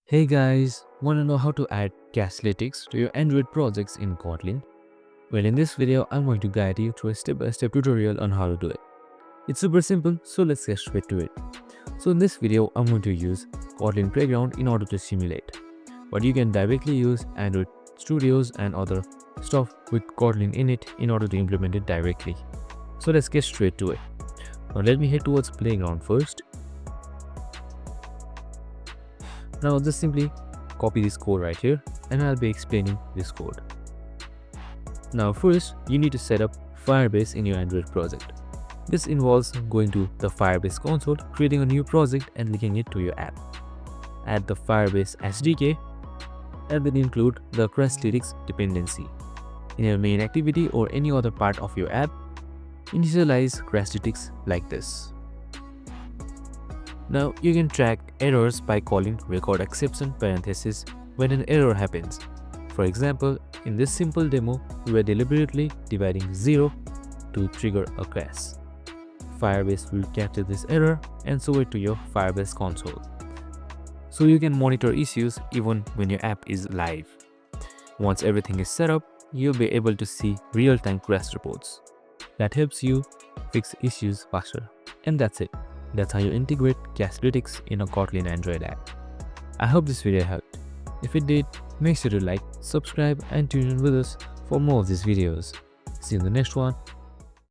Hey guys, wanna know how to add Crashlytics to your Android projects in Kotlin? Well, in this video, I'm going to guide you through a step-by-step tutorial on how to do it. It's super simple, so let's get straight to it. So in this video, I'm going to use Kotlin Playground in order to simulate, but you can directly use Android Studios and other stuff with Kotlin in it in order to implement it directly. So let's get straight to it. Now let me head towards Playground first. Now just simply copy this code right here and I'll be explaining this code. Now first, you need to set up Firebase in your Android project. This involves going to the Firebase console, creating a new project and linking it to your app. Add the Firebase SDK and then include the Crashlytics dependency. In your main activity or any other part of your app, initialize Crashlytics like this. Now you can track errors by calling record exception parenthesis when an error happens. For example, in this simple demo, we were deliberately dividing 0 to trigger a crash. Firebase will capture this error and show it to your Firebase console, so you can monitor issues even when your app is live. Once everything is set up, you'll be able to see real-time crash reports. That helps you fix issues faster. And that's it. That's how you integrate Crashlytics in a Kotlin Android app. I hope this video helped. If it did, make sure to like, subscribe and tune in with us for more of these videos. See you in the next one.